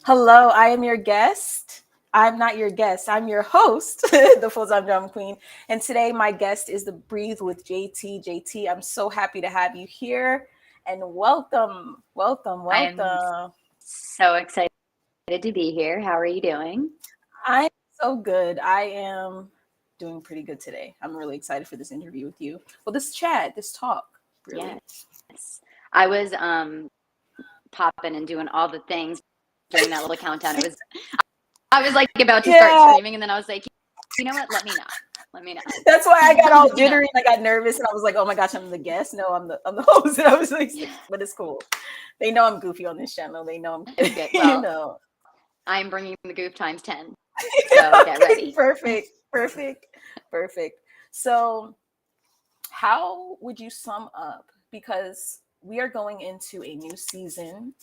Hello, I am your guest. I'm not your guest, I'm your host, the Full Time Drama Queen. And today, my guest is the Breathe with JT. JT, I'm so happy to have you here and welcome, welcome, I'm welcome. so excited to be here. How are you doing? I'm so good. I am doing pretty good today. I'm really excited for this interview with you. Well, this chat, this talk, really. Yes. I was popping and doing all the things during that little countdown. I was like about to start Yeah, screaming and then I was like, you know what? Let me not. Let me not. that's why I got all Let me not. jittery and I got nervous and I was like, "Oh my gosh, I'm the guest. No, I'm the host." And I was like, "But it's cool. They know I'm goofy on this channel. They know I'm kidding." Good. you Well, know. I'm bringing the goof times 10. So get Okay, ready. perfect, perfect, perfect. So, how would you sum up? Because we are going into a new season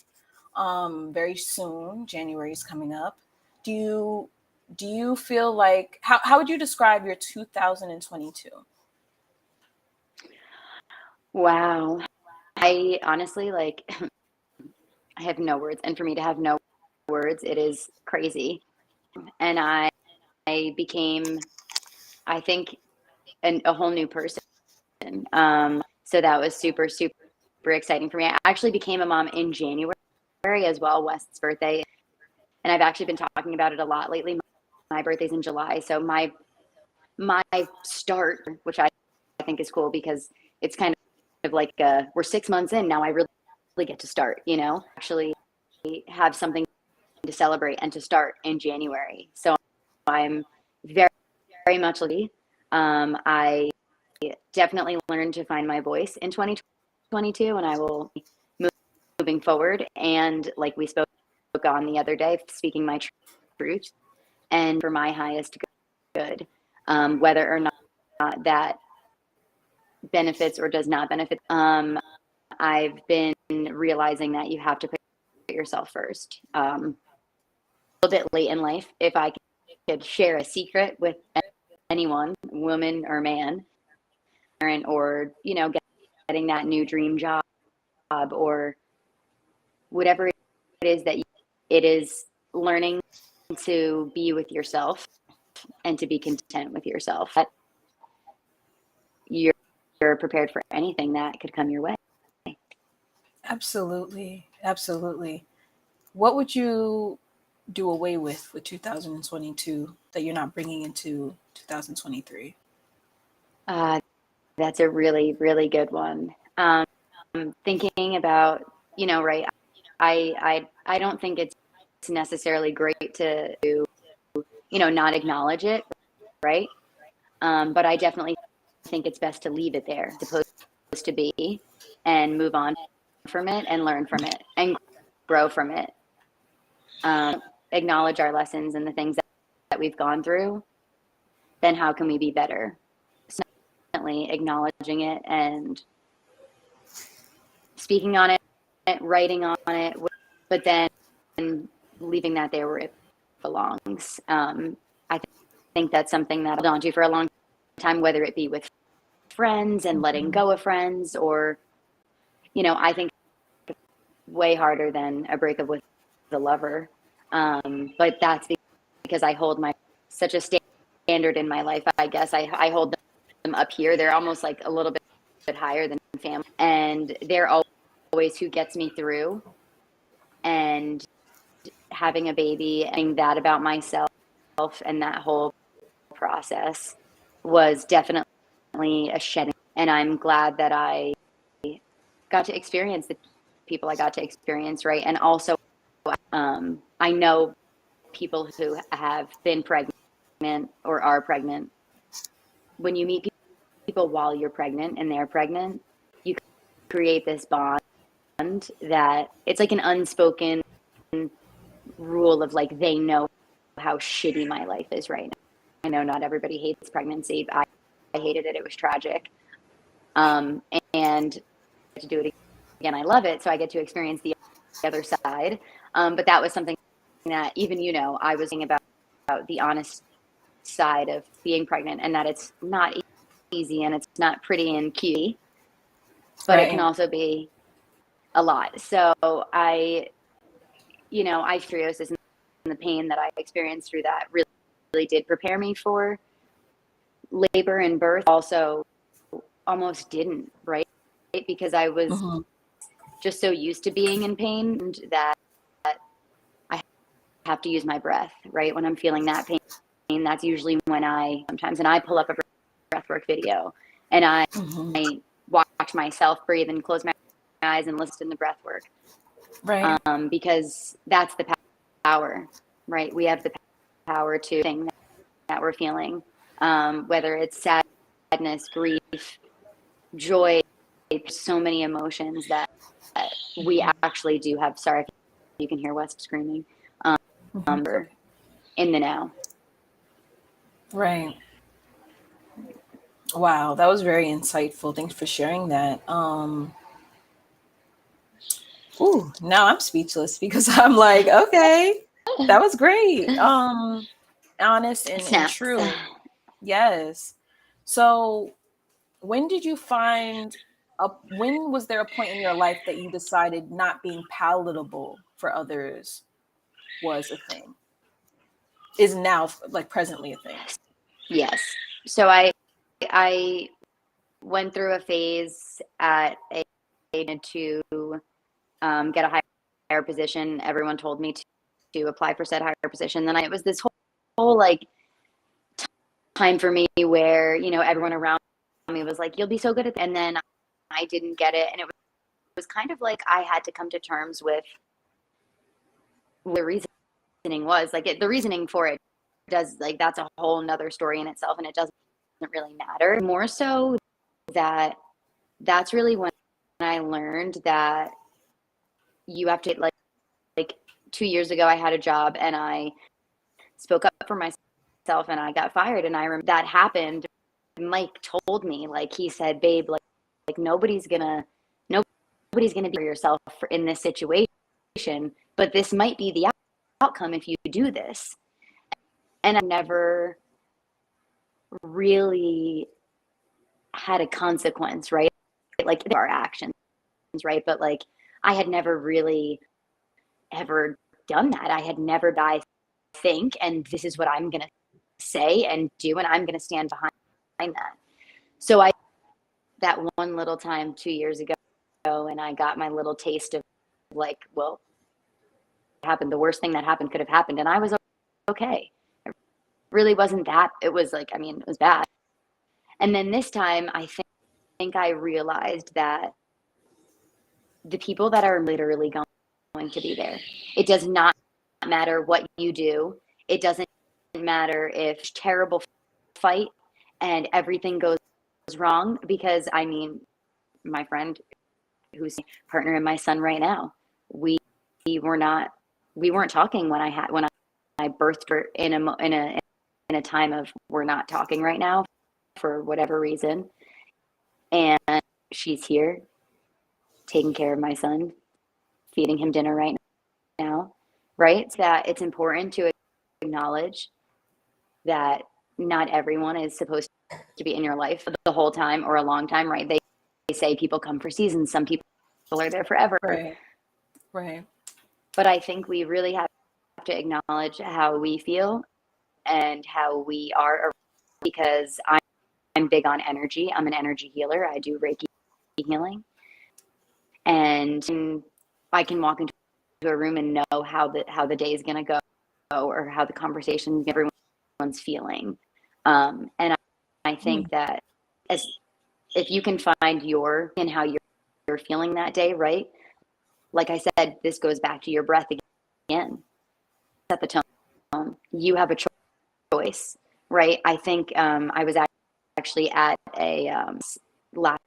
very soon. January is coming up. Do you do you feel like how would you describe your 2022? Wow. I honestly I have no words. And for me to have no words, it is crazy. And I became, I think, a whole new person. So that was super, super exciting for me. I actually became a mom in January as well, West's birthday. And I've actually been talking about it a lot lately. My birthday's in July. So my start, which I think is cool because it's kind of like we're 6 months in now. I really get to start, actually have something to celebrate and to start in January. So I'm very, very much lucky. I definitely learned to find my voice in 2022, and I will moving forward. And like we spoke on the other day, speaking my truth and for my highest good, whether or not that benefits or does not benefit. I've been realizing that you have to put yourself first. A little bit late in life, if I could share a secret with anyone, woman or man, parent, or getting that new dream job or whatever it is that it is learning to be with yourself and to be content with yourself. That you're prepared for anything that could come your way. Absolutely, absolutely. What would you do away with 2022 that you're not bringing into 2023? Uh, that's a really, really good one. Thinking about, right. I don't think it's necessarily great to, not acknowledge it, right? But I definitely think it's best to leave it there, supposed to be, and move on from it and learn from it and grow from it. Acknowledge our lessons and the things that we've gone through, then how can we be better? So definitely acknowledging it and speaking on it, writing on it, but then leaving that there where it belongs. I think that's something that I've held on to for a long time, whether it be with friends and letting Mhm. go of friends, or, I think way harder than a breakup with a lover. But that's because I hold my such a standard in my life. I guess I hold them up here. They're almost like a little bit higher than family, and they're always who gets me through. And having a baby and that about myself and that whole process was definitely a shedding. And I'm glad that I got to experience the people I got to experience, right? And also, I know people who have been pregnant or are pregnant. When you meet people while you're pregnant and they're pregnant, you create this bond that it's like an unspoken rule of like they know how shitty my life is right now. I know not everybody hates pregnancy. I hated it. It was tragic. Um, and to do it again, I love it. So I get to experience the other side. But that was something that even, I was thinking about the honest side of being pregnant and that it's not easy and it's not pretty and cute, but it can Right. also be a lot. So I, I figured the pain that I experienced through that really did prepare me for labor and birth. Also almost didn't, right? Because I was Mm-hmm. just so used to being in pain that I have to use my breath, right? When I'm feeling that pain, that's usually when sometimes, and I pull up a breathwork video and I Mm-hmm. watch myself breathe and close my eyes and listen to the breathwork. Right. Because that's the power, right? We have the power to thing that we're feeling, whether it's sadness, grief, joy, so many emotions that we actually do have. Sorry if you can hear West screaming. Mm-hmm. Okay. In the now. Right. Wow, that was very insightful. Thanks for sharing that. Ooh, now I'm speechless because I'm like, okay, that was great. Honest and Snaps. true. Yes. So when did you find when was there a point in your life that you decided not being palatable for others was a thing? Is now like presently a thing? Yes. So I went through a phase at a to get a higher position. Everyone told me to apply for said higher position. Then it was this whole like time for me where, you know, everyone around me was like, you'll be so good at it. And then I didn't get it. And it was kind of like I had to come to terms with what the reasoning was. Like the reasoning for it does, like, that's a whole nother story in itself. And it doesn't really matter. More so that that's really when I learned that you have to like 2 years ago, I had a job and I spoke up for myself and I got fired. And I remember that happened. Mike told me, like, he said, babe, like nobody's gonna be for yourself in this situation, but this might be the outcome if you do this. And I never really had a consequence, right? Like our actions, right? But like I had never really ever done that. I had never I think, and this is what I'm gonna say and do, and I'm gonna stand behind that. So I that one little time 2 years ago, and I got my little taste of like, well, happened. The worst thing that happened could have happened, and I was okay. It really wasn't that. It was like, I mean, it was bad. And then this time, I think I realized that the people that are literally going to be there, it does not matter what you do. It doesn't matter if terrible fight and everything goes wrong, because I mean, my friend who's partner and my son right now, we were not we weren't talking when I birthed her in a time of we're not talking right now for whatever reason, and she's here taking care of my son, feeding him dinner right now, right? So that it's important to acknowledge that not everyone is supposed to be in your life the whole time or a long time, right? They say people come for seasons, some people are there forever. Right. Right. But I think we really have to acknowledge how we feel and how we are, because I'm big on energy. I'm an energy healer. I do Reiki healing. And I can walk into a room and know how the day is going to go, or how the conversation everyone's feeling. And I think that as if you can find in how you're feeling that day, right? Like I said, this goes back to your breath again. Set the tone. You have a choice, right? I think I was actually at a last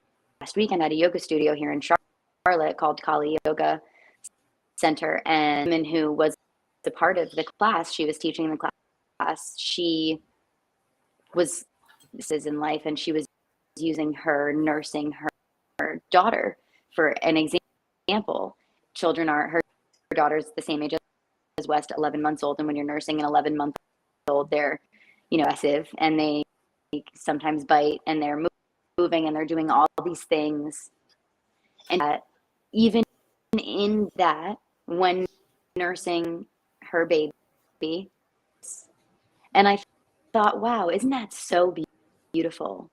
weekend at a yoga studio here in Charlotte called Kali Yoga Center, and a woman who was a part of the class, she was teaching the class. She was this is in life, and she was using her nursing her daughter for an example. Children are her daughter's the same age as West, 11 months old, and when you're nursing an 11-month old, they're aggressive, and they sometimes bite, and they're moving, and they're doing all these things. And even in that, when nursing her baby, happy. And I thought, wow, isn't that so beautiful?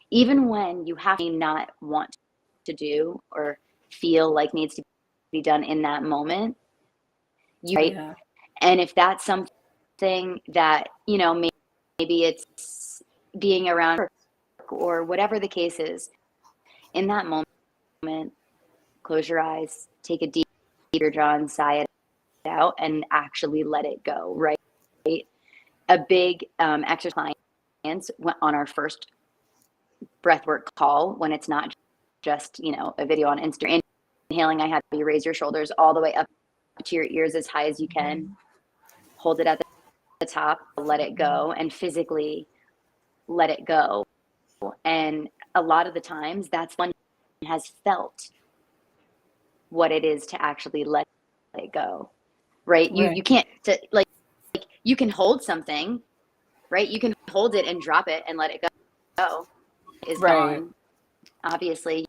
Even when you have to not want to do or feel like needs to be done in that moment, right? Yeah. And if that's something that, maybe it's being around work or whatever the case is, in that moment, close your eyes, take a deeper draw, sigh it out, and actually let it go, right? A big exercise on our first breathwork call, when it's not just, a video on Instagram. Inhaling, I have you raise your shoulders all the way up to your ears as high as you can. Hold it at the top, let it go, and physically let it go. And a lot of the times, that's when has felt what it is to actually let it go, right? You Right. you can't like you can hold something, right? You can hold it and drop it and let it go. Is Right. gone. Obviously,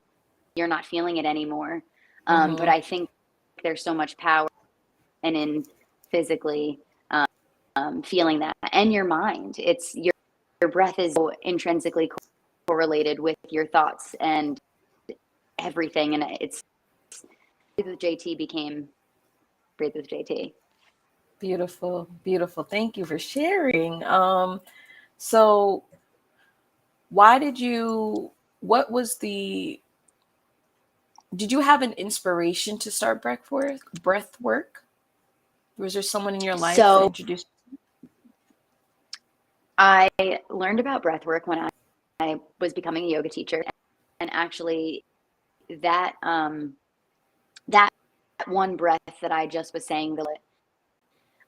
you're not feeling it anymore. But Mm-hmm. I think there's so much power and in physically feeling that, and your mind. It's your breath is so intrinsically correlated with your thoughts and everything, and it's Breathe with JT became Breathe with JT. Beautiful, beautiful. Thank you for sharing. So why did you, what was the, did you have an inspiration to start breath work? Was there someone in your life that So introduced? I learned about breath work when I was becoming a yoga teacher, and actually that that one breath that I just was saying,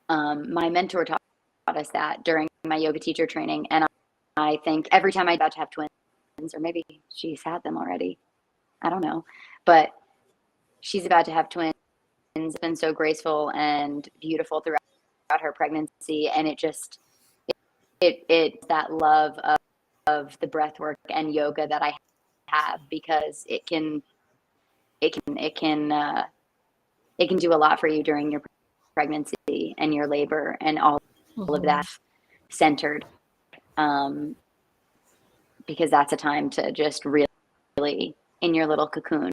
my mentor taught us that during my yoga teacher training, and I think every time I'm about to have twins, or maybe she's had them already, I don't know, but she's about to have twins. It's been so graceful and beautiful throughout her pregnancy, and it that love of the breath work and yoga that I have, because it can do a lot for you during your pregnancy and your labor and all of Mm-hmm. that centered, because that's a time to just really in your little cocoon.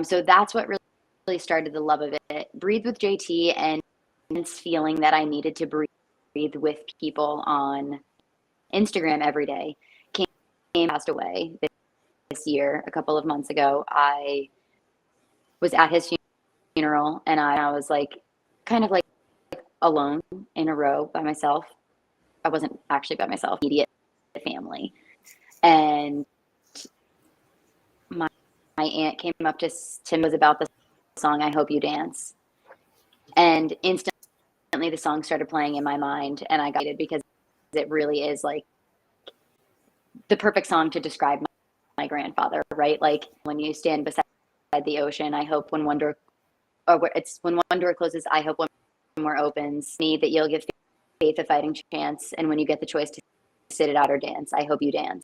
So that's what really started the love of it. Breathe with JT, and this feeling that I needed to breathe with people on Instagram every day passed away this year. A couple of months ago, I was at his funeral, and I was like, kind of like alone in a row by myself. I wasn't actually by myself, immediate family. And my aunt came up to Tim, was about the song I Hope You Dance. And instantly the song started playing in my mind, and I got it, because it really is like the perfect song to describe my grandfather, right? Like, when you stand beside the ocean, I hope when one door closes, I hope one more opens. Me, that you'll give faith a fighting chance, and when you get the choice to sit it out or dance, I hope you dance.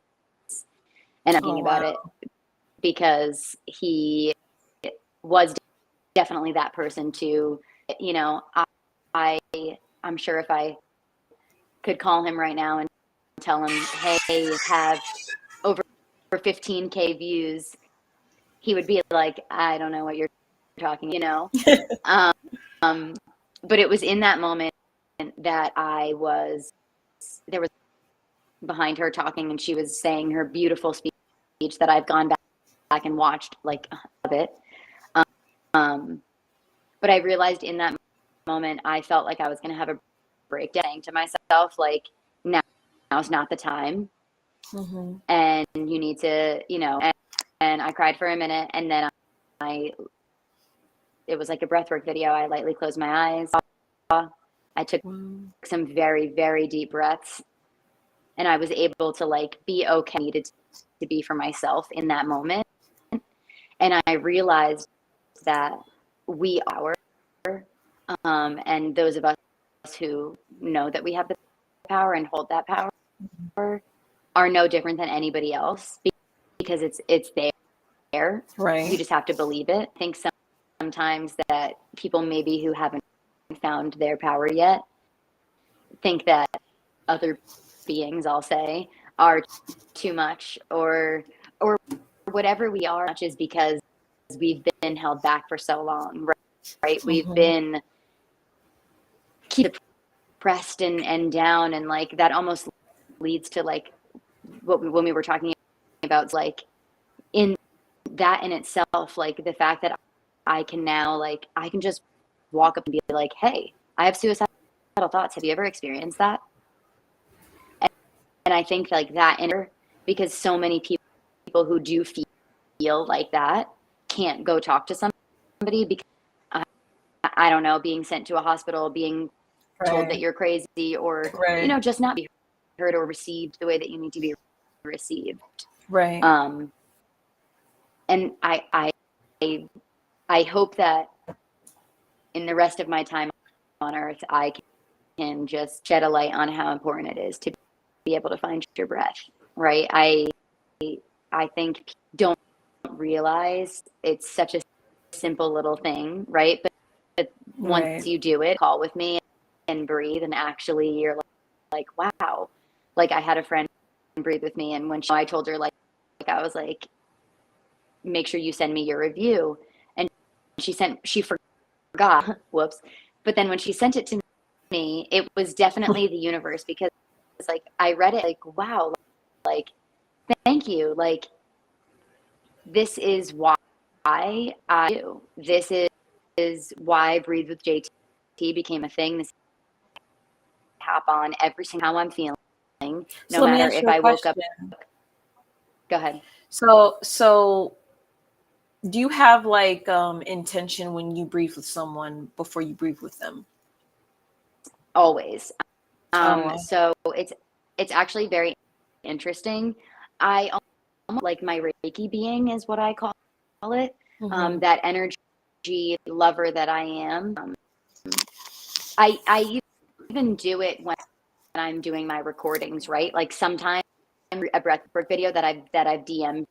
And I'm Oh, thinking wow. about it because he was definitely that person to, I I'm sure if I could call him right now and tell him, hey, have over 15K views, he would be like, I don't know what you're talking, um, but it was in that moment that there was behind her talking, and she was saying her beautiful speech that I've gone back and watched like a bit. But I realized in that moment, I felt like I was going to have a breakdown, to myself, like, now's not the time. Mm-hmm. And you need to, and I cried for a minute, and then it was like a breathwork video. I lightly closed my eyes. I took some very, very deep breaths, and I was able to like be okay. I needed to be for myself in that moment. And I realized that we are, and those of us who know that we have the power and hold that power are no different than anybody else, because it's there. Right. You just have to believe it. I think sometimes that people maybe who haven't found their power yet, think that other beings, I'll say, are too much, or whatever we are, much is because we've been held back for so long, right? We've been keep depressed and down, and like that almost leads to like when we were talking about like in that in itself, like the fact that I can now, like, I can just walk up and be like, hey, I have suicidal thoughts. Have you ever experienced that? And I think like that because so many people who do feel like that can't go talk to somebody because I don't know, being sent to a hospital, being told that you're crazy, or you know, just not be heard or received the way that you need to be received. Right. And I hope that in the rest of my time on earth, I can just shed a light on how important it is to be able to find your breath, right? I think don't realize it's such a simple little thing, right? But once you do it, call with me and breathe, and actually you're like, wow. Like I had a friend breathe with me, and when I told her, like I was like, make sure you send me your review, and she forgot, whoops. But then when she sent it to me, it was definitely the universe, because it's like I read it like, wow, like thank you, like this is why I do. This is why Breathe with JT became a thing. This hop on every single how I'm feeling, no matter if I woke up. Go ahead. So do you have like intention when you breathe with someone before you breathe with them? Always. So it's actually very interesting. I almost like my Reiki being is what I call it. That energy lover that I am. I even do it when I'm doing my recordings, right? Like sometimes a breathwork video that I've DM'd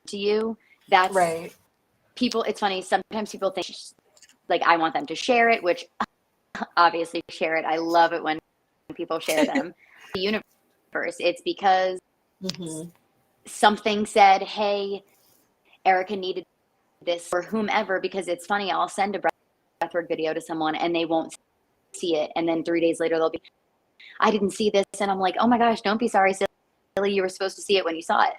to you. That's right. People, it's funny. Sometimes people think like I want them to share it, which obviously share it. I love it when people share them. The universe, it's because something said, hey, Erica needed this, or whomever, because it's funny. I'll send a breathwork video to someone and they won't see it. And then 3 days later, they'll be, I didn't see this. And I'm like, oh my gosh, don't be sorry, silly. You were supposed to see it when you saw it.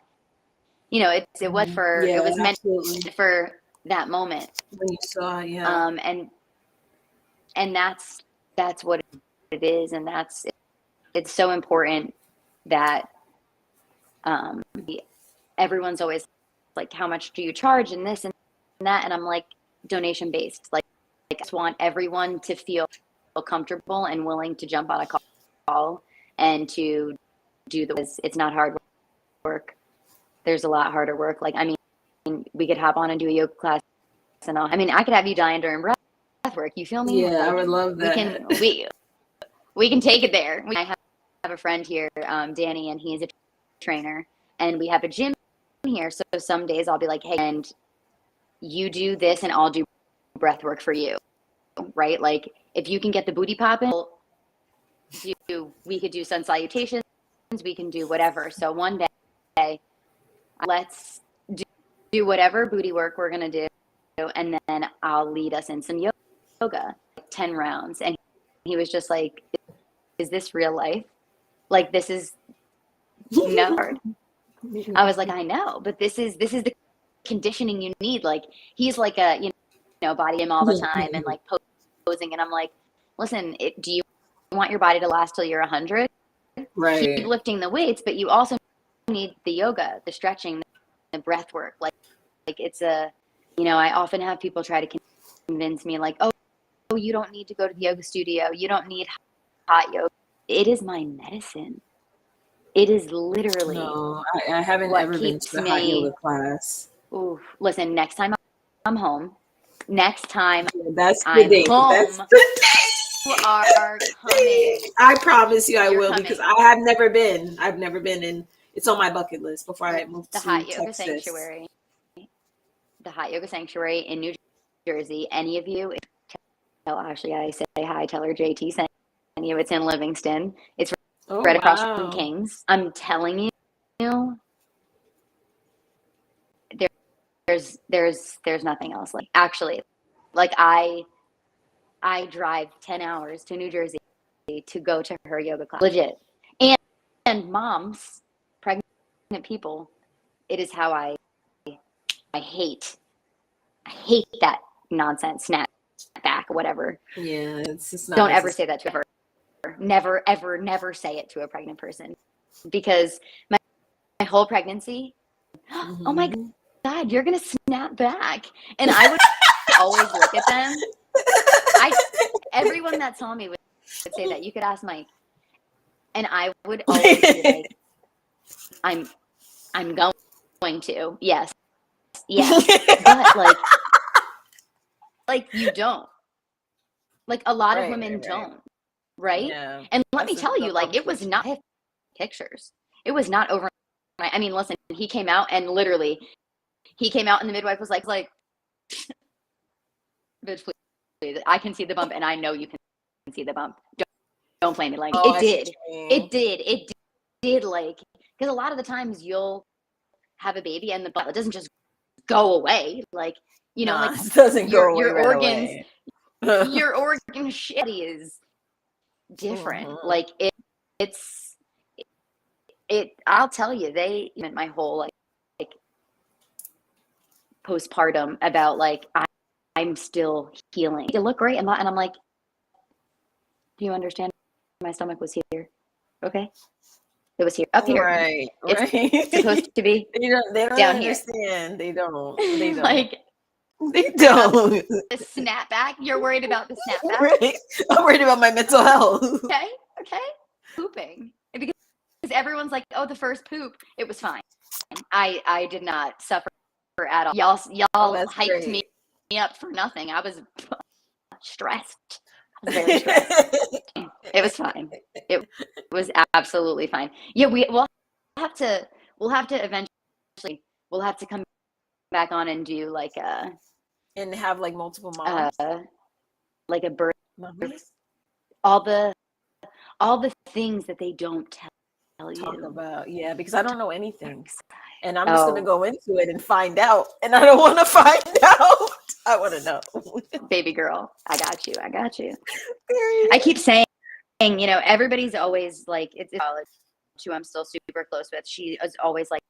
You know, it was for, it was meant for that moment. When you saw it, yeah. And that's what it is. And it's so important that everyone's always like, how much do you charge, and this and that? And I'm like, donation based. Like I just want everyone to feel comfortable and willing to jump on a call and to do it's not hard work. There's a lot harder work. Like, I mean, we could hop on and do a yoga class and all. I mean, I could have you dying during breath work. You feel me? Yeah, like, I would love that. We can take it there. I have a friend here, Danny, and he's a trainer, and we have a gym here. So some days I'll be like, hey, and you do this and I'll do breath work for you, right? Like if you can get the booty popping, we could do sun salutations, we can do whatever. So one day, let's do whatever booty work we're gonna do, and then I'll lead us in some yoga, 10 rounds. And he was just like, is this real life? Like this is no hard. I was like, I know, but this is the conditioning you need. Like he's like a, you know, body him all the time and like posing. And I'm like, listen, do you want your body to last till you're 100? Right. Keep lifting the weights, but you also need the yoga, the stretching, the breath work. Like it's a, you know, I often have people try to convince me like, oh, you don't need to go to the yoga studio. You don't need hot yoga. It is my medicine. It is literally. No, I haven't ever been to the hot yoga class. Ooh, listen, next time I'm home, next time that's I'm the day. home, that's the day. You are coming. I promise you I You're will coming. Because I have never been. I've never been, and it's on my bucket list before I move to hot yoga Texas. sanctuary. The hot yoga sanctuary in New Jersey. Any of you Ashley I say hi, tell her JT sent you. It's in Livingston. It's Oh, right across from wow. Kings. I'm telling you, there's nothing else. Like actually, like I drive 10 hours to New Jersey to go to her yoga class. Legit. And moms, pregnant people, it is how I hate that nonsense, snap back, whatever. Yeah, it's just not Don't ever necessary. say that to her. Never, ever, never say it to a pregnant person. Because my whole pregnancy, oh my God, you're going to snap back. And I would always look at them. Everyone that saw me would say that. You could ask Mike. And I would always be like, I'm going to. Yes. But like you don't. Like a lot of women don't. Right? Yeah. And let me tell you, like it was not pictures. It was not overnight. I mean, listen, he came out and literally and the midwife was like, bitch, please, I can see the bump and I know you can see the bump. Don't blame me. Like it did like, because a lot of the times you'll have a baby and the butt doesn't just go away. Like, you know, like it doesn't go away your right organs, away. your organ shit is different. Like I'll tell you, they meant my whole like postpartum about like I'm still healing. You look great, and I'm like, do you understand? My stomach was here, okay? It was here, up here. Right. It's supposed to be. They don't down understand. Here. They don't. Like they don't. The snapback. You're worried about the snapback. Right. I'm worried about my mental health. Okay. Pooping because everyone's like, oh, the first poop, it was fine. I did not suffer at all. Y'all hyped me up for nothing. I was stressed. I was very stressed. It was fine. It was absolutely fine. Yeah, we'll have to eventually come back on and do like and have like multiple moms, like a birth, all the things that they don't tell you about. Yeah, because I don't know anything, and I'm just gonna go into it and find out, and I don't want to find out. I want to know. Baby girl, I got you. I keep saying, you know, everybody's always like, it's college, who I'm still super close with. She is always like,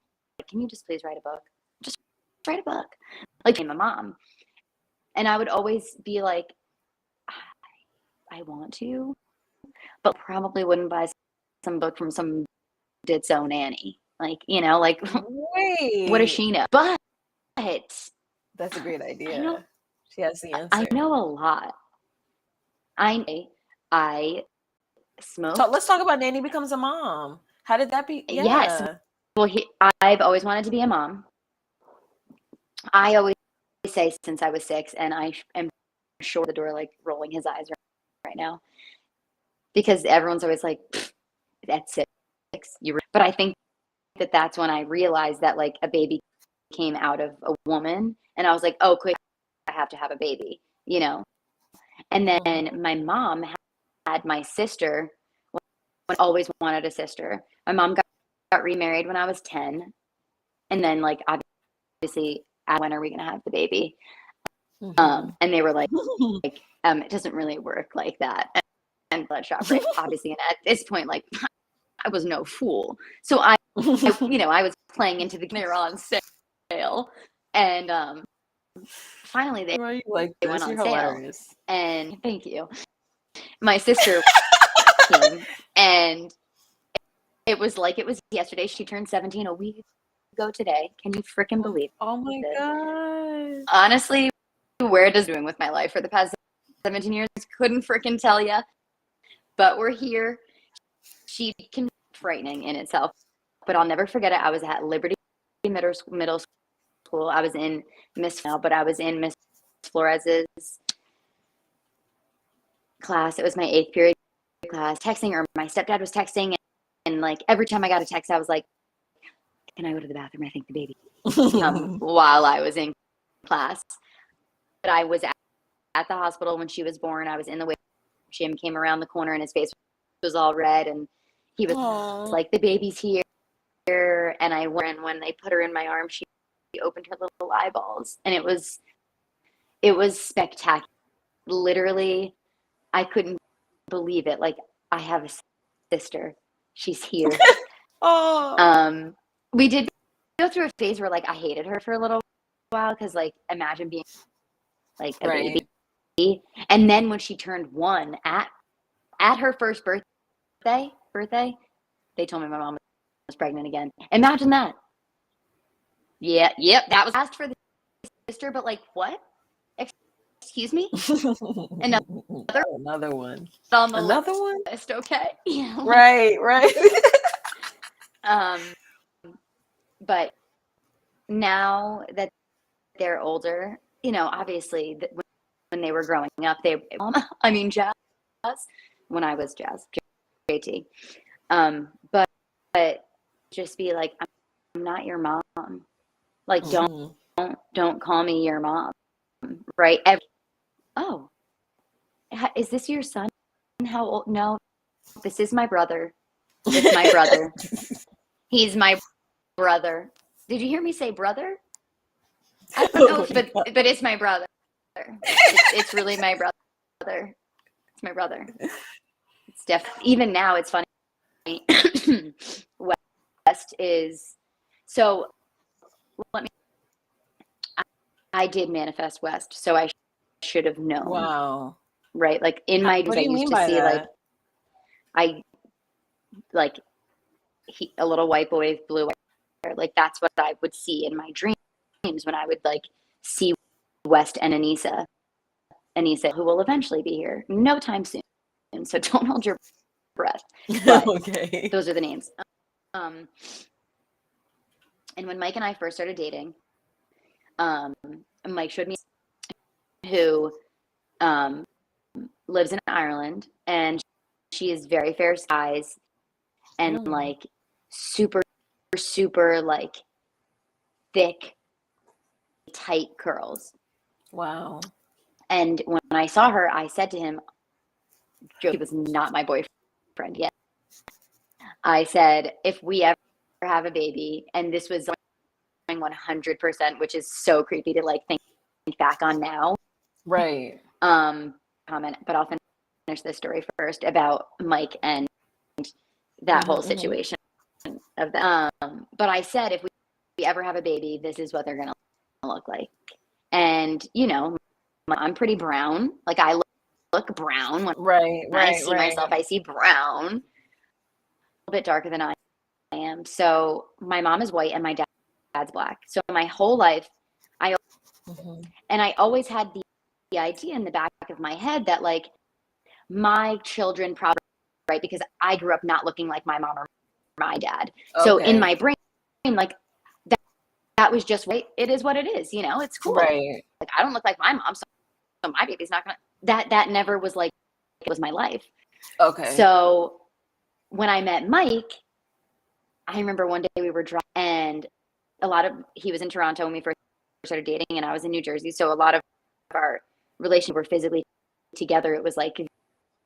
can you just please write a book? Just write a book. Like my mom. And I would always be like, I want to, but probably wouldn't buy some book from some did so nanny. Like, you know, like, wait, what does she know? But that's a great idea. She has the answer. I know a lot. I smoke. So let's talk about Nanny Becomes a Mom. How did that be? Yeah. Yes. Well, I've always wanted to be a mom. I always say since I was 6, and I am sure the door like rolling his eyes right now, because everyone's always like, that's 6. But I think that's when I realized that like a baby came out of a woman, and I was like, oh, quick, I have to have a baby, you know. And then my mom had my sister. When I always wanted a sister. My mom got remarried when I was 10, and then like obviously, when are we gonna have the baby? And they were like, it doesn't really work like that. And bloodshot, right? Obviously, and at this point, like I was no fool, so I you know, I was playing into the they were on sale, and finally they went on sale. And thank you. My sister came, and it was like it was yesterday. She turned 17 a week ago today. Can you freaking believe it? Oh my god! Honestly, where it is doing with my life for the past 17 years, couldn't freaking tell you. But we're here. She can be frightening in itself, but I'll never forget it. I was at Liberty Middle School. I was in Miss Flores's class. It was my 8th period class. Texting, or my stepdad was texting, and like every time I got a text, I was like, "Can I go to the bathroom? I think the baby." While I was in class, but I was at the hospital when she was born. I was in the waiting room. Jim came around the corner and his face was all red, and he was Aw. like, the baby's here. And when they put her in my arm, she opened her little eyeballs, and it was spectacular. Literally, I couldn't believe it. Like, I have a sister. She's here. Oh. We did go through a phase where like I hated her for a little while, because like imagine being like a Right. baby. And then when she turned 1 at her first birthday, they told me my mom was pregnant again. Imagine that. Yeah, yep, that was asked for the sister, but like what? Excuse me? Another one. On the Another one? list, okay? Yeah, like, Right, right. but now that they're older, you know, obviously when they were growing up, I mean, Jazz, when I was Jazz, JT, but just be like, I'm not your mom. Like, don't call me your mom, right? Oh, is this your son? How old? No, this is my brother. It's my brother. He's my brother. Did you hear me say brother? I don't know, but it's my brother. It's really my brother. It's my brother. It's even now it's funny. West is so. Let me. I did manifest West, so I should have known. Wow. Right, like in my dreams, I used to see like a little white boy with blue hair. Like that's what I would see in my dreams when I would like see West and Anissa, who will eventually be here no time soon. So don't hold your breath. But Okay. those are the names. And when Mike and I first started dating, Mike showed me who lives in Ireland, and she is very fair size and like super like thick, tight curls. Wow. And when I saw her, I said to him, Joe was not my boyfriend yet. I said, if we ever have a baby, and this was 100%, which is so creepy to like think back on now. Right. Comment, but I'll finish this story first about Mike and that whole situation of that. But I said, if we ever have a baby, this is what they're going to look like. And, you know, I'm pretty brown. Like I look brown when I see myself. I see brown, a little bit darker than I am. So my mom is white and my dad's black. So my whole life, and I always had the idea in the back of my head that like my children probably, right, because I grew up not looking like my mom or my dad. Okay. So in my brain, like that was just, it is what it is, you know, it's cool. Right. Like I don't look like my mom, so my baby's not gonna, that never was like, it was my life. Okay. So when I met Mike, I remember one day we were driving, and he was in Toronto when we first started dating, and I was in New Jersey. So a lot of our relationship were physically together. It was like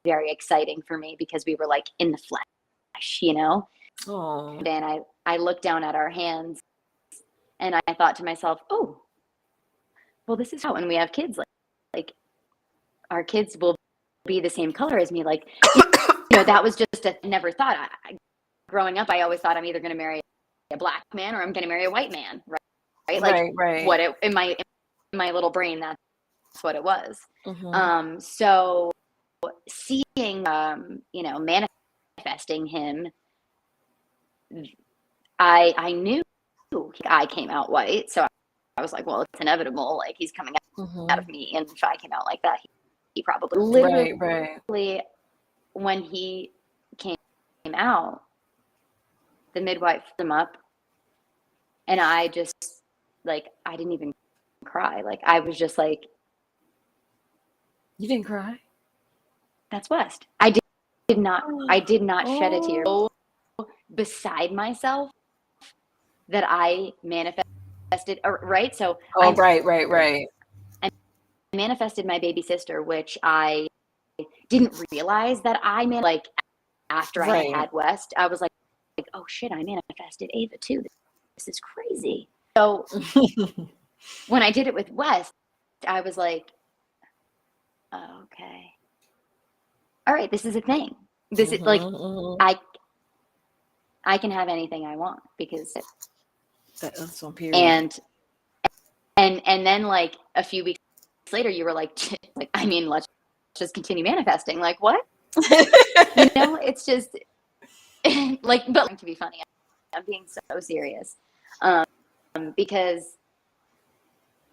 very exciting for me because we were like in the flesh, you know. Oh. And I looked down at our hands, and I thought to myself, oh, well, this is how when we have kids, like our kids will be the same color as me. Like, you know, that was just never thought. Growing up, I always thought I'm either going to marry a black man or I'm going to marry a white man, right? Like what in my little brain, that's what it was. So seeing, you know, manifesting him, I knew I came out white. So I was like, well, it's inevitable. Like he's coming out of me. And if I came out like that, he probably literally when he came out, the midwife filled him up, and I just like, I didn't even cry. Like I was just like, you didn't cry? That's West. I did not shed a tear. So beside myself that I manifested, right? So right. I'm manifested my baby sister, which I didn't realize that like after I Right. had West, I was like, oh shit, I manifested Ava too. This is crazy. So when I did it with West, I was like, oh, okay, all right, this is a thing. This is like, I can have anything I want because That's on period. And then like a few weeks later, you were like, I mean, let's just continue manifesting. Like what? You know, it's just like, but to be funny, I'm being so serious, because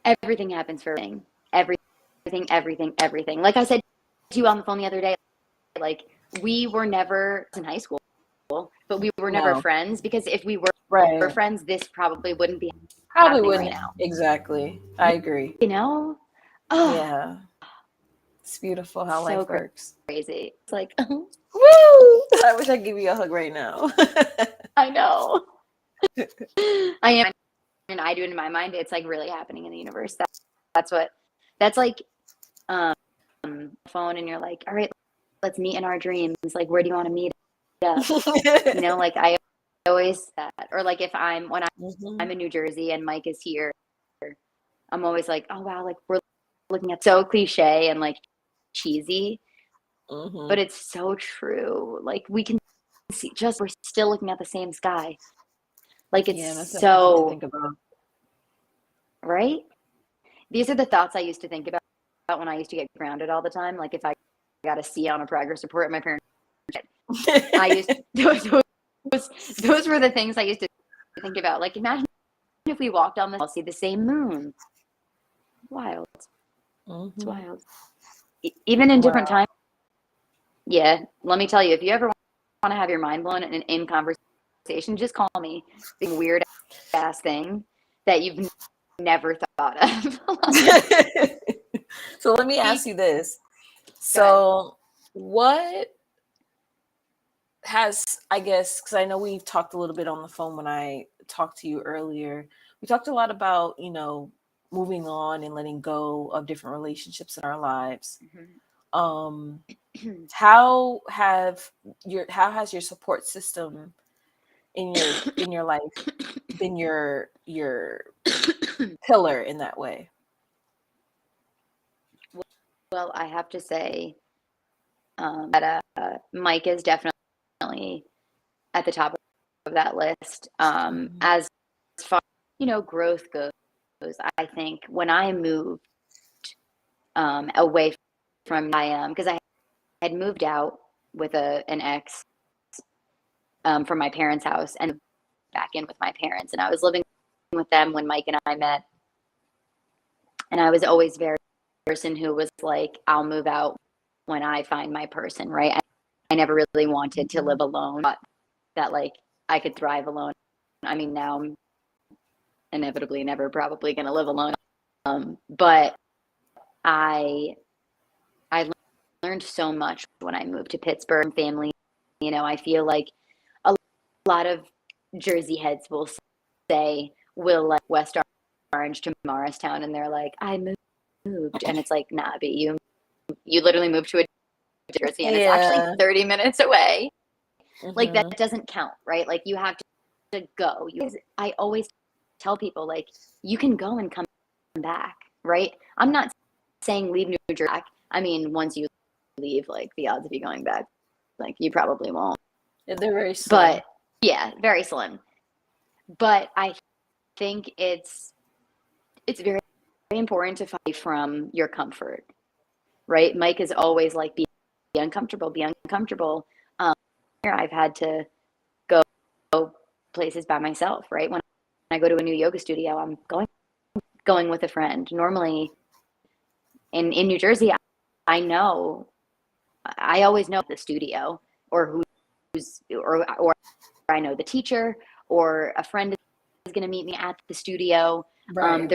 everything happens for everything. Like I said to you on the phone the other day, like we were never in high school, but we were never No. friends, because if we were Right. friends, this probably wouldn't be Probably happening wouldn't. right now. Exactly. I agree. You know? Oh, Yeah. It's beautiful how so life works. crazy. It's like, Woo! I wish I could give you a hug right now. I know. I am, and I do it in my mind. It's like really happening in the universe. That's like, phone, and you're like, all right, let's meet in our dreams. Like, where do you want to meet up? You know, like I always that, or like if when I'm in New Jersey and Mike is here, I'm always like, oh wow, like we're looking at, so cliche and like cheesy, but it's so true. Like we can see, just we're still looking at the same sky. Like it's Yeah, that's something to so think about. right. These are the thoughts I used to think about when I used to get grounded all the time. Like if I got a C on a progress report, my parents, I used those were the things I used to think about. Like imagine if we walked on I'll see the same moon. Wild. It's wild. Even in different times. Yeah, let me tell you, if you ever want to have your mind blown in conversation, just call me. The weird ass thing that you've never thought of. So let me ask you this. So what has, I guess, because I know we've talked a little bit on the phone when I talked to you earlier, we talked a lot about, moving on and letting go of different relationships in our lives. How has your support system in your life been your pillar in that way? Well, I have to say that Mike is definitely at the top of that list. As far growth goes, I think when I moved away from because I had moved out with an ex from my parents' house and back in with my parents, and I was living with them when Mike and I met, and I was always very person who was like, I'll move out when I find my person, right? I never really wanted to live alone, but that like I could thrive alone. I mean, now I'm inevitably never probably going to live alone. But I learned so much when I moved to Pittsburgh. Family, I feel like a lot of Jersey heads will say, will like West Orange to Morristown, and they're like, I moved, and it's like, nah, but you literally moved to a Jersey, and it's actually 30 minutes away. Like that doesn't count, right? Like you have to go. I always tell people, like, you can go and come back, right? I'm not saying leave New Jersey back. I mean, once you leave, like the odds of you going back, like you probably won't. They're very slim. But yeah, very slim. But I think it's very, very important to fight from your comfort, right? Mike is always like, be uncomfortable. I've had to go places by myself, right? When I go to a new yoga studio, I'm going with a friend. Normally in New Jersey, I always know the studio or or I know the teacher, or a friend is going to meet me at the studio. Right.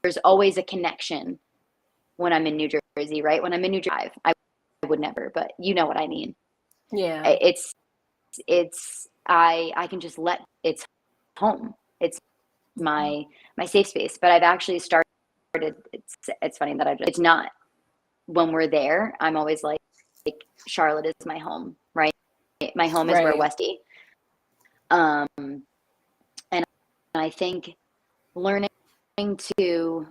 There's always a connection when I'm in New Jersey, right? When I'm in New Jersey, I would never, but you know what I mean. Yeah. I can just it's home. It's my safe space. But I've actually started it's funny that it's not, when we're there, I'm always like Charlotte is my home, right? My home is where Right. Westy. And I think learning to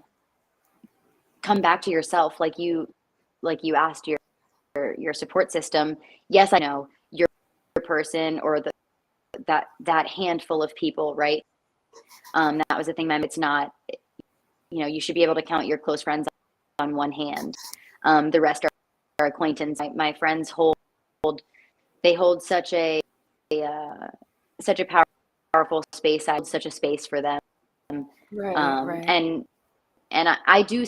come back to yourself, like you asked your support system. Yes, I know your person, or that handful of people, right? That was the thing. It's not, you should be able to count your close friends on one hand. The rest are acquaintance. My friends they hold such a such a powerful space. I hold such a space for them. Right. And I do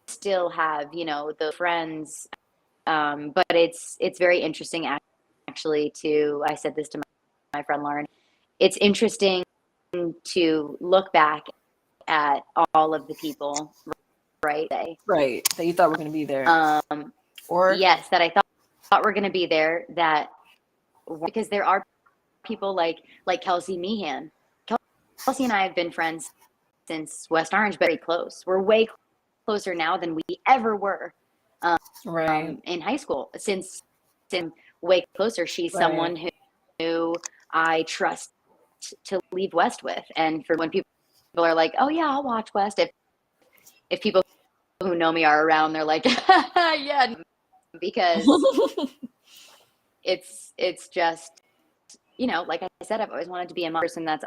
still have, the friends, but it's very interesting actually I said this to my friend Lauren. It's interesting to look back at all of the people, right? Right. That you thought were going to be there. Or Yes, that I thought were going to be there, because there are people like Kelsey Meehan. Kelsey and I have been friends since West Orange, very close. We're way closer now than we ever were right. in high school. Since way closer, she's someone who I trust to leave West with. And for when people are like, "Oh yeah, I'll watch West," if people who know me are around, they're like, "Yeah," because it's just, like I said, I've always wanted to be a person that's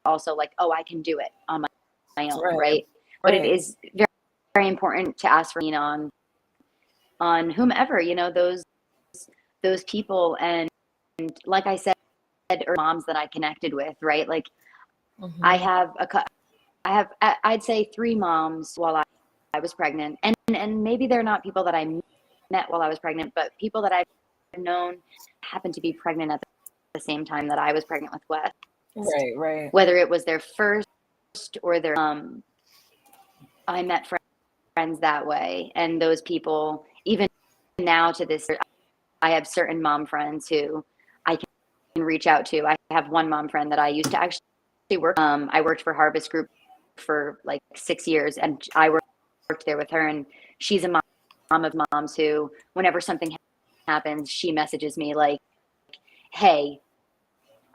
also like, oh, I can do it on my own, right? But it is very, very important to ask for on whomever, those people. And like I said, or moms that I connected with, right? Like I have I'd say 3 moms while I was pregnant, and maybe they're not people that I met while I was pregnant, but people that I've known happened to be pregnant at the same time that I was pregnant with Wes. Right. Whether it was their first or their I met friends that way, and those people, even now to this, I have certain mom friends who I can reach out to. I have one mom friend that I used to actually work. I worked for Harvest Group for like 6 years, and I worked there with her, and she's a mom of moms who, whenever something happens, she messages me like, "Hey,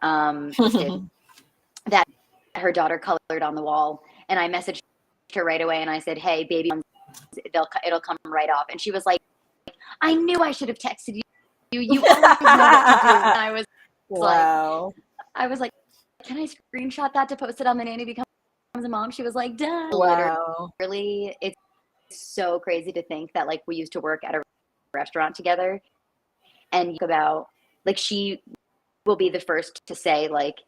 that her daughter colored on the wall," and I messaged her right away, and I said, "Hey, baby, it'll come right off." And she was like, "I knew I should have texted you. You always know what to do." And Wow. I was like, "Can I screenshot that to post it on the Nanny Becomes a Mom?" She was like, "Duh." Wow. Literally, it's so crazy to think that like we used to work at a restaurant together, and about like she will be the first to say like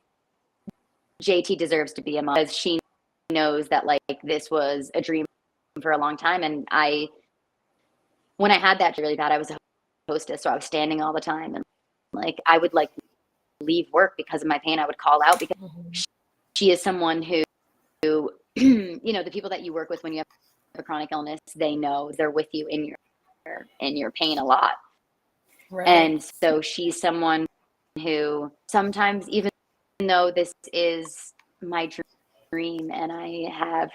JT deserves to be a mom, because she knows that like this was a dream for a long time. And when I had that really bad, I was a hostess, so I was standing all the time, and like I would like leave work because of my pain. I would call out because she is someone who the people that you work with when you have a chronic illness, they know they're with you in your pain a lot. Right. And so she's someone who sometimes, even though this is my dream and I have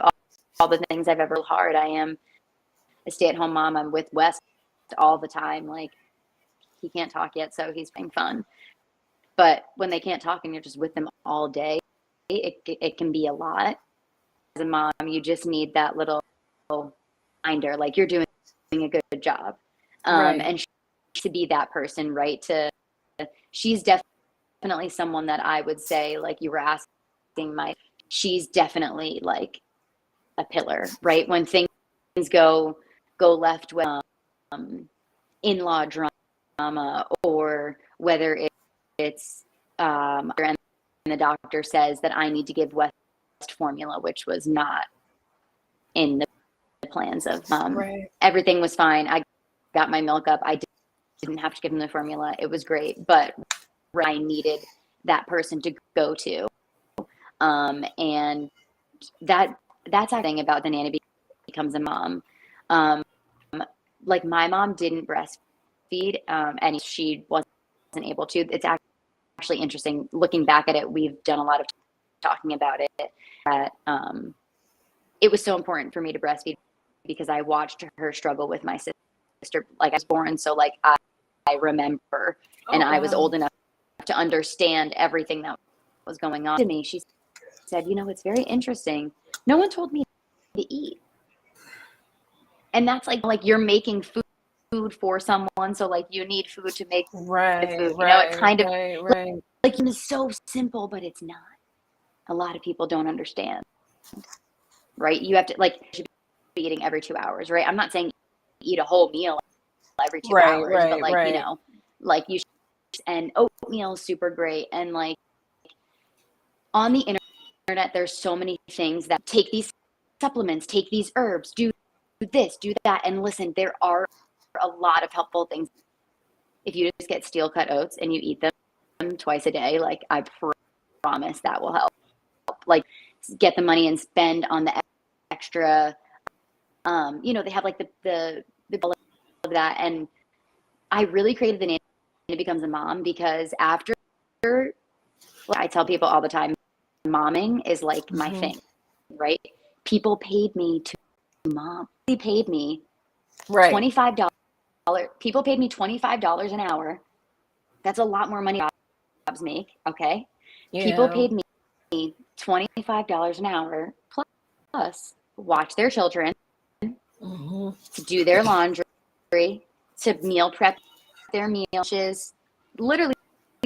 all the things I've ever hard, I am a stay-at-home mom. I'm with Wes all the time. Like he can't talk yet, so he's being fun. But when they can't talk and you're just with them all day, it can be a lot. As a mom, you just need that little reminder, like you're doing a good job. And she to be that person, right? She's definitely someone that I would say, like you were asking, she's definitely like a pillar, right? When things go left with in-law drama, or whether it's and the doctor says that I need to give West formula, which was not in the plans of everything was fine. I got my milk up. I didn't have to give him the formula. It was great, but I needed that person to go to. And that's the thing about the Nanny Becomes a Mom. Like my mom didn't breastfeed, and she wasn't able to. It's actually interesting looking back at it. We've done a lot of talking about it. That it was so important for me to breastfeed because I watched her struggle with my sister. Like I was born, so like I remember, and I was old enough to understand everything that was going on to me. She said, you know, it's very interesting. No one told me to eat. And that's like you're making food for someone. So like you need food to make the food. You know, it kind of like it's so simple, but it's not. A lot of people don't understand, right? You have to like you should be eating every 2 hours, right? I'm not saying eat a whole meal every 2 hours, but like, you know, like you should, and oatmeal is super great. And like on the internet, there's so many things that take these supplements, take these herbs, do this, do that. And listen, there are a lot of helpful things. If you just get steel cut oats and you eat them twice a day, like I promise that will help. Like get the money and spend on the extra, you know, they have like the of that. And I really created the name It Becomes a Mom because after, I tell people all the time, momming is like my thing, right? People paid me to mom. They paid me $25. People paid me $25 an hour. That's a lot more money jobs make, okay? Yeah. People paid me $25 an hour plus watch their children, to do their laundry, to meal prep their meals, literally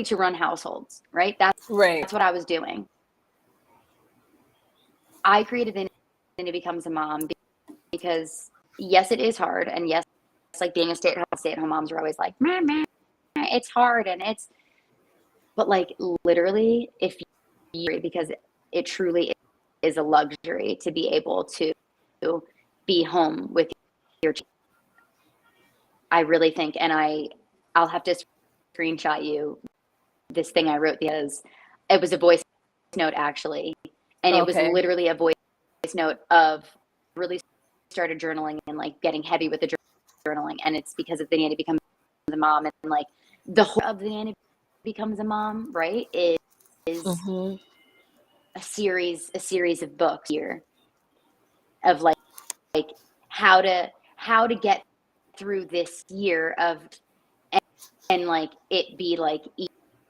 to run households, right? That's what I was doing. I created It Becomes a Mom because yes, it is hard. And yes, it's like being a stay-at-home moms are always like, meh, it's hard. And but like literally if you, because it truly is a luxury to be able to be home with your child. I really think, and I'll have to screenshot you this thing I wrote because it was a voice note actually. And it was literally a voice note of really started journaling and like getting heavy with the journaling. And it's because of the Nanny Becomes a Mom. And like the whole of the Nanny Becomes a Mom, right, is a series of books here of like how to get through this year of and like it be like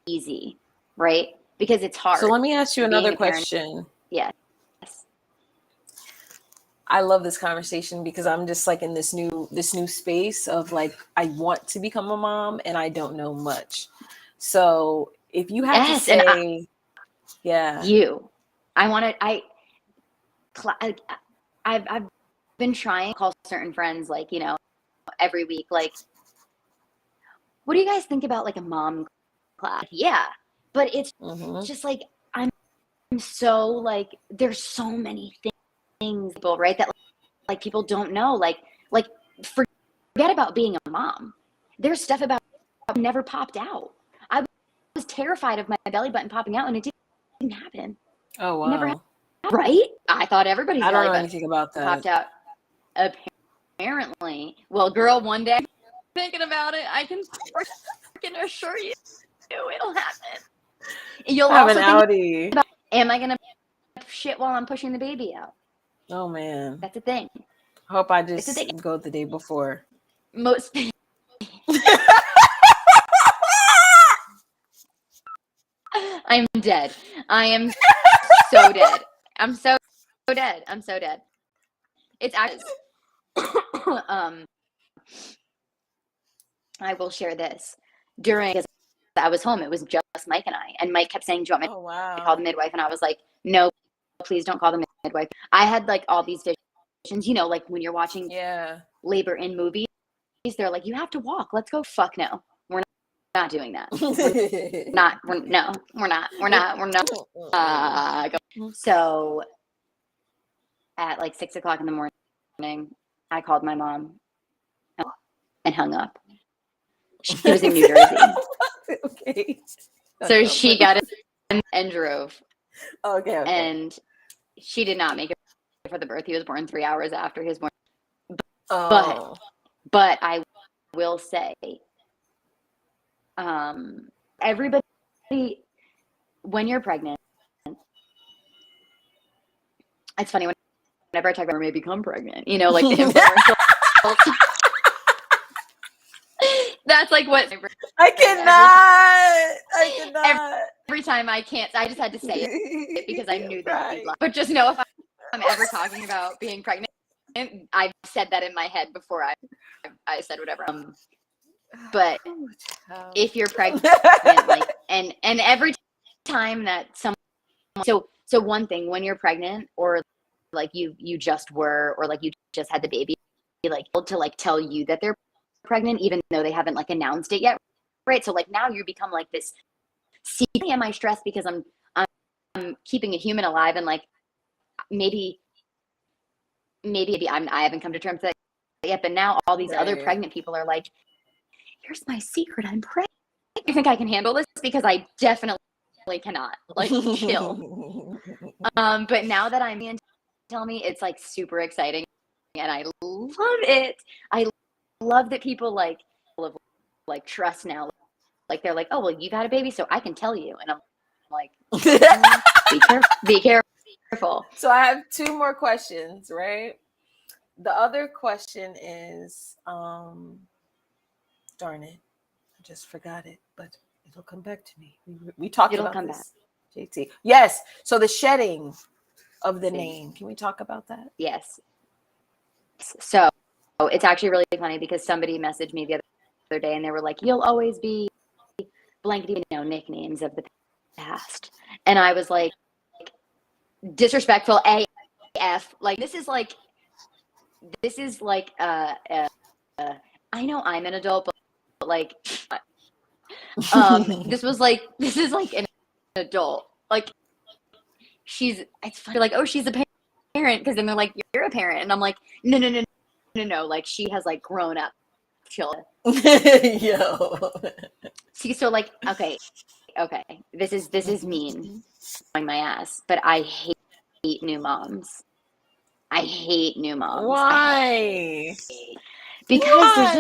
easy, right? Because it's hard. So let me ask you another question. Yes. I love this conversation because I'm just like in this new space of like I want to become a mom and I don't know much. So if you had to say, I've been trying to call certain friends like, you know, every week, like, what do you guys think about like a mom class? Yeah, but it's just like I'm so like there's so many things, right, that like people don't know, like forget about being a mom. There's stuff about never popped out. I was terrified of my belly button popping out and it didn't happen. Oh wow. Never happened, right? I thought everybody's I don't belly know button anything about that. Popped out. Apparently. Well, girl, one day thinking about it, I can freaking assure you it'll happen. You'll have also an Audi. About, am I gonna shit while I'm pushing the baby out? Oh man. That's a thing. Hope I just go the day before. Most I'm dead. I am so dead. I'm so dead. I'm so dead. It's actually I will share this. During I was home, it was just Mike and I. And Mike kept saying, do you want me to call the midwife? And I was like, no, please don't call the midwife. I had like all these visions, you know, like when you're watching labor in movies, they're like, you have to walk. Let's go. Fuck no. We're not doing that. We're not. So at like 6 o'clock in the morning, I called my mom and hung up. She was in New Jersey. Okay. So she got it and drove. Okay. And she did not make it for the birth. He was born 3 hours after he was born. But I will say, everybody, when you're pregnant, it's funny when whenever I talk about I may become pregnant, you know, like the infomercial. That's like what I cannot. every time I just had to say it because I knew that you'd Right. love. But just know if I'm ever talking about being pregnant, I've said that in my head before I said whatever. But if you're pregnant, like, and every time that someone, so one thing, when you're pregnant or like you just were, or like you just had the baby, like to like tell you that they're pregnant, even though they haven't like announced it yet, right? So like now you become like this. See, am I stressed because I'm keeping a human alive, and like maybe I haven't come to terms with that yet, but now all these other pregnant people are like, here's my secret, I'm pregnant. You think I can handle this? Because I definitely cannot. Like, chill. But now that I'm in, tell me, it's like super exciting, and I love it. I love that people like trust now. Like they're like, oh well, you've had a baby, so I can tell you, and I'm like, be careful. So I have two more questions, right? The other question is, darn it, I just forgot it, but it'll come back to me. We talked It'll about come this, JT. Yes. So the shedding of the name. Can we talk about that? Yes. So it's actually really funny because somebody messaged me the other day and they were like, you'll always be blankety, nicknames of the past. And I was like, disrespectful AF. Like, this is like, I know I'm an adult, but like, this is like an adult. Like, it's funny, like, oh, she's a parent, because then they're like, you're a parent, and I'm like, no, like, she has like grown up. Chill. Yo. See, so like, okay, this is mean, showing my ass, but I hate new moms. I hate new moms. Why? Because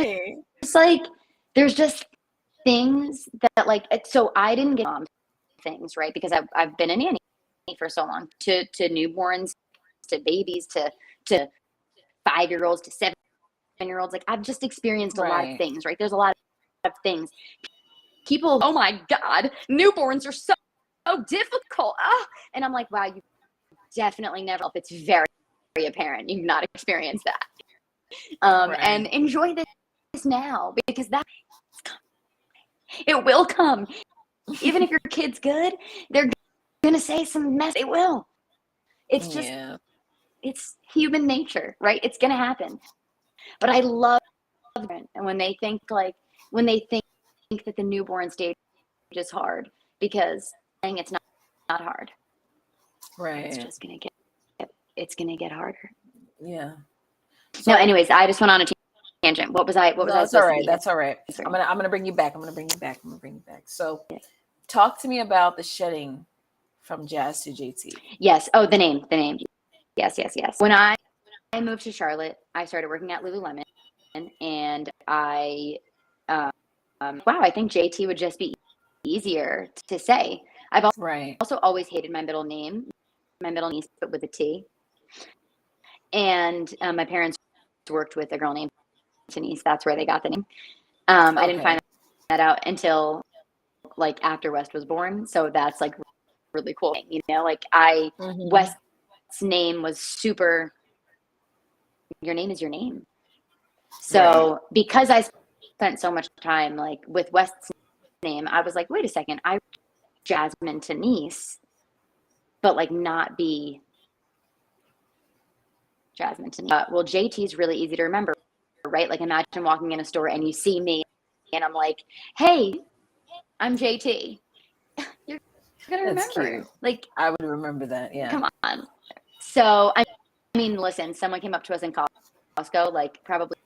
there's just things that like, so I didn't get mom things, right? Because I've been a nanny for so long, to newborns, to babies, to 5-year-olds, to 7-year-olds. Like, I've just experienced a lot of things, right? There's a lot of things. People, oh my God, newborns are so difficult. And I'm like, wow, you definitely never, if it's very apparent, you've not experienced that. And enjoy this now, because it will come. Even if your kid's good, they're gonna say some mess. It will. It's just, it's human nature, right? It's gonna happen. But I love it. And when they think that the newborn stage is hard, because saying it's not hard. Right. It's just gonna get harder. Yeah. So, no, anyways, I just went on a tangent. What was I? That's all right. That's all right. I'm gonna bring you back. So, talk to me about the shedding from Jazz to JT. Yes. Oh, the name. Yes. When I moved to Charlotte, I started working at Lululemon, and I think JT would just be easier to say. I've also always hated my middle name, but with a T. And my parents worked with a girl named Denise. That's where they got the name. I didn't find that out until like after West was born. So that's like really cool. You know, like West's name was super. Your name is your name. So because I spent so much time like with West's name, I was like, wait a second, I Jasmine Denise, but like not be Jasmine Denise. Well, JT's really easy to remember, right? Like, imagine walking in a store and you see me and I'm like, hey, I'm JT. You're gonna remember. Cute. Like, I would remember that. Yeah. Come on. So I mean, listen, someone came up to us in Costco, like probably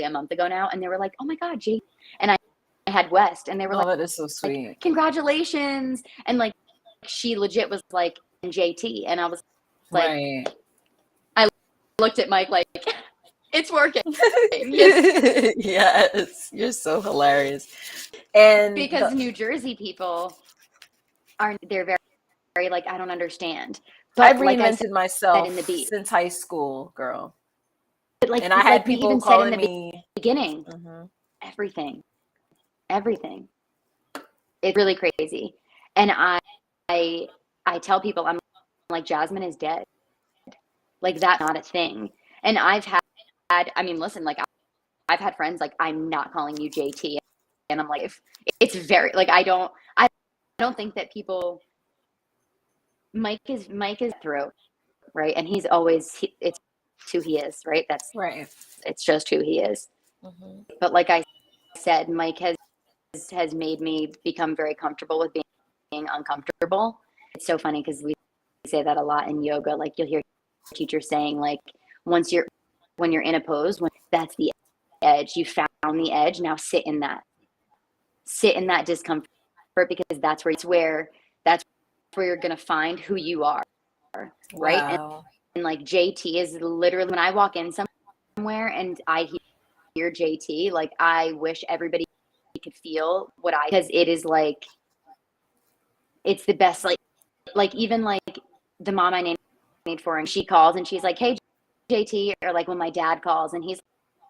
a month ago now, and they were like, oh my God, JT. And I had West, and they were like, that is so sweet. Like, congratulations. And like, she legit was like, JT. And I was like, I looked at Mike like, it's working. Yes, you're so hilarious. And because New Jersey people they're very, very like, I don't understand. I've But like I said reinvented in the myself beat, since high school, girl. like And I had we people even said in calling the me. beginning, Mhm. everything. It's really crazy. And I, I tell people, I'm like, Jasmine is dead. Like that's not a thing. And I mean, listen, like I've had friends like, I'm not calling you JT. And I'm like, if it's very, like, I don't think that people, Mike is throat, right? And he's always, it's who he is, right? Right. It's just who he is. Mhm. But like I said, Mike has made me become very comfortable with being uncomfortable. It's so funny because we say that a lot in yoga. Like you'll hear teachers saying like, when you're in a pose, when that's the edge, you found the edge. Now sit in that discomfort, because that's where you're gonna find who you are, right? Wow. And like JT is literally, when I walk in somewhere and I hear JT, like I wish everybody could feel because it is like, it's the best. Like even like the mom I named for, and she calls and she's like, hey JT, or like when my dad calls and he's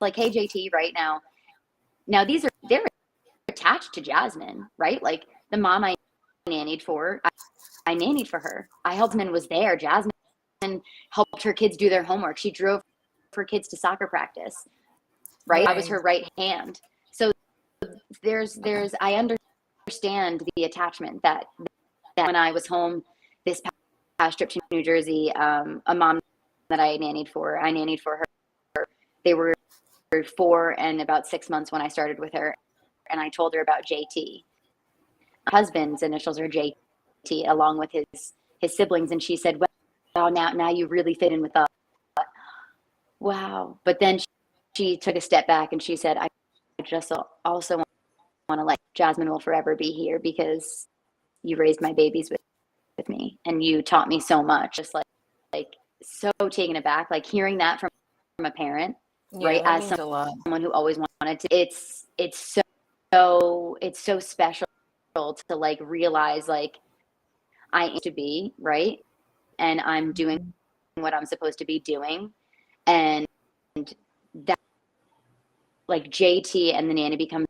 like, hey JT, right now they're attached to Jasmine, right? Like the mom I nannied for, I nannied for her. I helped and was there. Jasmine helped her kids do their homework. She drove her kids to soccer practice, right? I was her right hand. So there's I understand the attachment that when I was home this past trip to New Jersey, a mom that I nannied for her. They were 4 and about 6 months when I started with her, and I told her about JT. Her husband's initials are JT, along with his siblings, and she said, "Well, now you really fit in with us." Wow! But then she took a step back and she said, "I just also want to let Jasmine will forever be here because you raised my babies with me and you taught me so much." Just like so taken aback, like hearing that from a parent, Yeah, right? that As means a lot. someone who always wanted to, it's so special to like realize like I aim to be right and I'm doing Mhm. what I'm supposed to be doing, and that like JT and the nanny becomes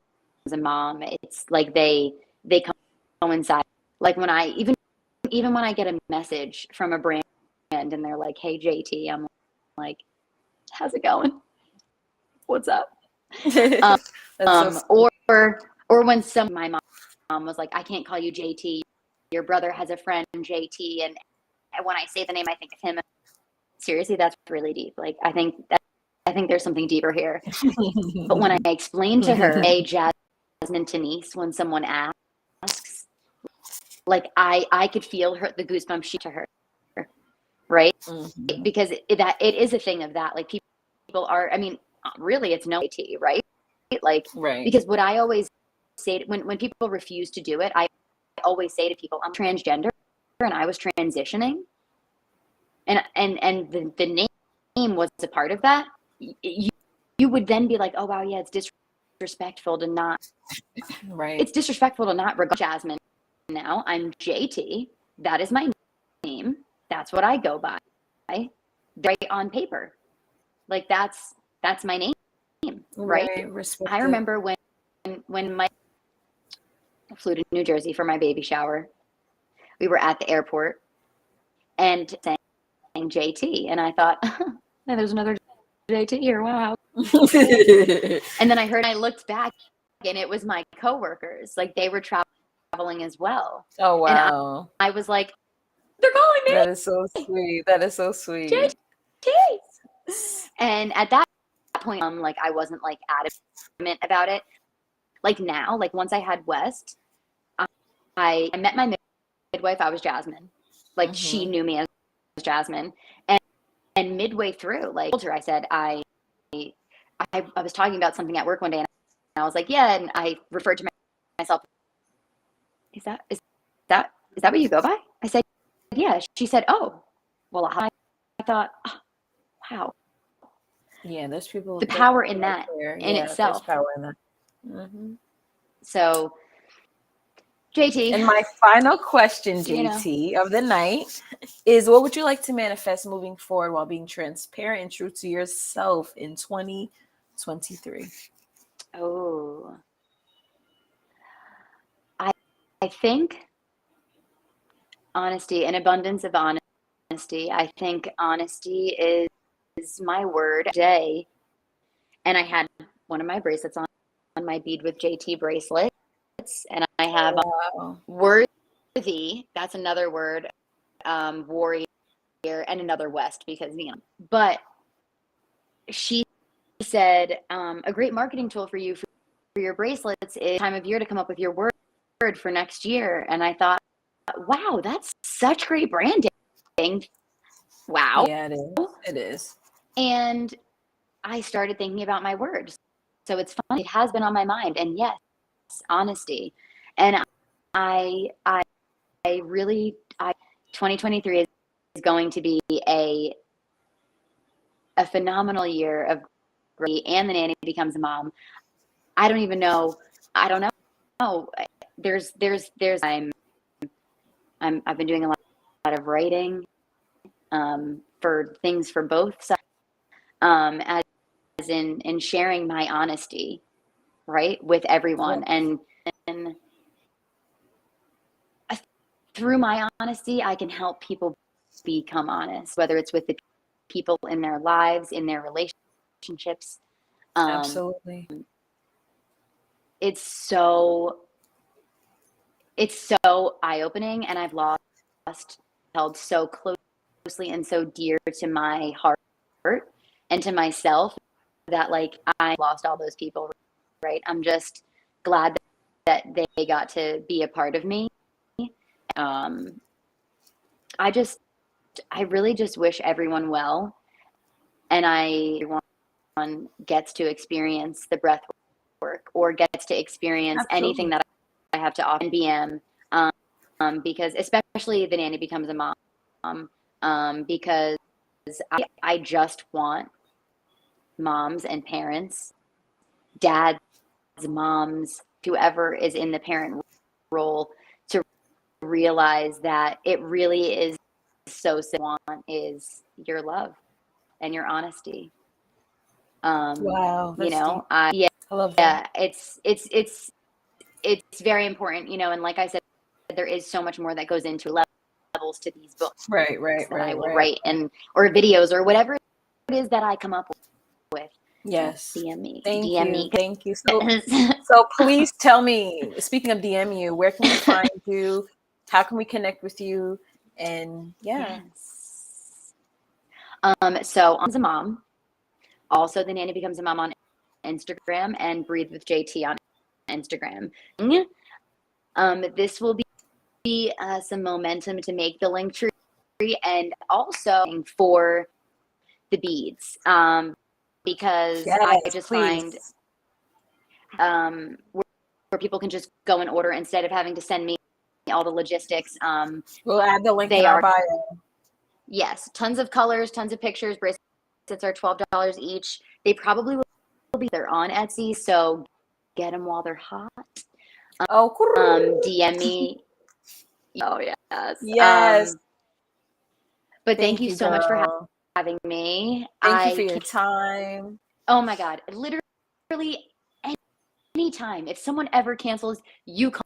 a mom. It's like they coincide. Like when I even when I get a message from a brand and they're like, "Hey JT," I'm like, "How's it going? What's up?" Um, That's so sweet. or when my mom was like, "I can't call you JT. Your brother has a friend JT," and when I say the name, I think of him. Seriously, that's really deep. Like I think there's something deeper here. But when I explained to her, hey, Jasmine Denise, when someone asks, like I could feel the goosebumps she to her, right? Mhm. Because it is a thing of that. Like people are, I mean, really, it's no AT, right? Like Right. because what I always say when people refuse to do it, I always say to people, I'm transgender and I was transitioning, and the name was a part of that. You would then be like, oh wow, yeah, it's disrespectful to not. Right. It's disrespectful to not regard Jasmine. Now I'm JT. That is my name. That's what I go by. Right on paper, like that's my name, right? Right. I Respect it. remember when Mike flew to New Jersey for my baby shower. We were at the airport and saying JT, and I thought, yeah, there's another JT here. Wow. And then I looked back, and it was my coworkers. Like they were traveling as well, Oh and wow. I was like, they're calling me That is so sweet. That is so sweet. JT. And at that point, like I wasn't like adamant about it. Like now, like once I had West, I met my midwife. I was Jasmine. Like she Mhm. knew me as Jasmine, and midway through, like I told her, I said I was talking about something at work one day, and I was like, yeah, and I referred to myself. Is that what you go by? I said, yeah. She said, oh, well, I thought, oh, wow, Yeah, there's people the that power in really that care. in Yeah, there's itself. power in that. Mhm. So JT, And my final question, You know. JT, of the night is, what would you like to manifest moving forward while being transparent and true to yourself in 2023? Oh, I think honesty, an abundance of honesty. I think honesty is my word today. And I had one of my bracelets on my bead with JT bracelets, and I have Wow. worthy. That's another word, warrior, and another West because But she said a great marketing tool for you for your bracelets is time of year to come up with your word for next year. And I thought, wow, that's such great branding. Wow. Yeah, it is. It is. And I started thinking about my words. So it's funny, it has been on my mind. And yes, honesty. And I really 2023 is going to be a phenomenal year of great, and the nanny becomes a mom. I don't even know. I don't know. There's I've been doing a lot of writing for things for both sides, as in sharing my honesty, right, with everyone. And through my honesty, I can help people become honest, whether it's with the people in their lives, in their relationships. Absolutely. It's so eye-opening, and I've held so closely and so dear to my heart and to myself that like I lost all those people, right? I'm just glad that they got to be a part of me. I really just wish everyone well, and everyone gets to experience the breath work or gets to experience anything that I have to offer in BM, because especially the nanny becomes a mom, because I just want moms and parents, dads, moms, whoever is in the parent role, to realize that it really is so simple. Is your love and your honesty. Wow. You That's deep. know, I love that. it's very important, you know, and like I said, there is so much more that goes into levels to these books Right. that I will write, and or videos or whatever it is that I come up with. Yes. DM me. Thank DM you. me. Thank you. So please tell me, speaking of DM you, where can we find you? How can we connect with you? And yeah. Yes. So I'm a mom. Also, the nanny becomes a mom on Instagram, and Breathe with JT on Instagram. This will be some momentum to make the link tree, and also for the beads, because Yes, I just please. find where people can just go and order instead of having to send me all the logistics. We'll add the link They in our are bio. Yes, tons of colors, tons of pictures. Bracelets are $12 each. They probably will be there on Etsy, so get them while they're hot. Oh, DM me. Oh yes. yes. But thank Thank you you, so much for girl. having me. Thank you for your time. Oh my God, literally anytime. If someone ever cancels, you call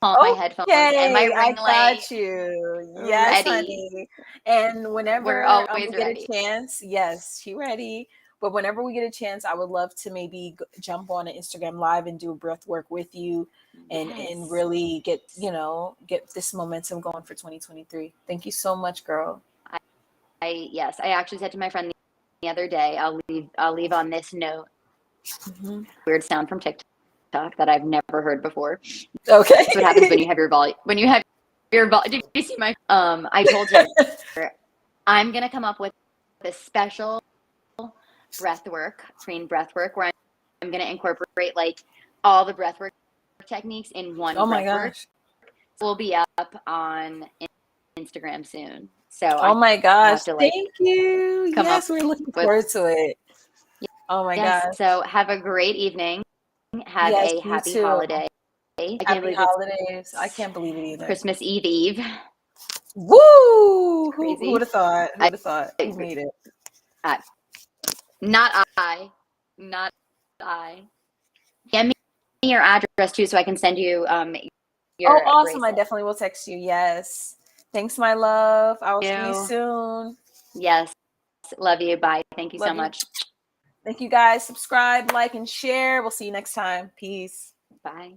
my headphones and my Okay, I ring light got you. Yes, ready. honey. And We're whenever always we get a ready. chance, yes, she ready. But whenever we get a chance, I would love to maybe jump on an Instagram live and do a breath work with you, and Yes. really get get this momentum going for 2023. Thank you so much, girl. Yes, I actually said to my friend the other day, I'll leave on this note. Weird sound from TikTok that I've never heard before. Okay. That's what happens when you have your volume. Did you see my? I told her I'm gonna come up with a special breath work, train breath work, where I'm gonna incorporate like all the breath work techniques in one Oh my breath work. gosh. Will be up on Instagram soon. So Oh my gosh. to Thank you. come Yes, up we're looking with. forward to it. Oh my Yes. gosh. So have a great evening. Have Yes, a you happy too. holiday. I can't Happy believe holidays. I can't believe it it's either. Christmas Eve. Woo! Who Crazy. would have thought? Who I, would have thought? We made it. not I. Not I. Send me your address too, so I can send you Oh, your awesome. I bracelet. definitely will text you. Yes. Thanks, my love. I will see you You. soon. Yes. Love you. Bye. Thank you so Love you. much. Thank you guys. Subscribe, like, and share. We'll see you next time. Peace. Bye.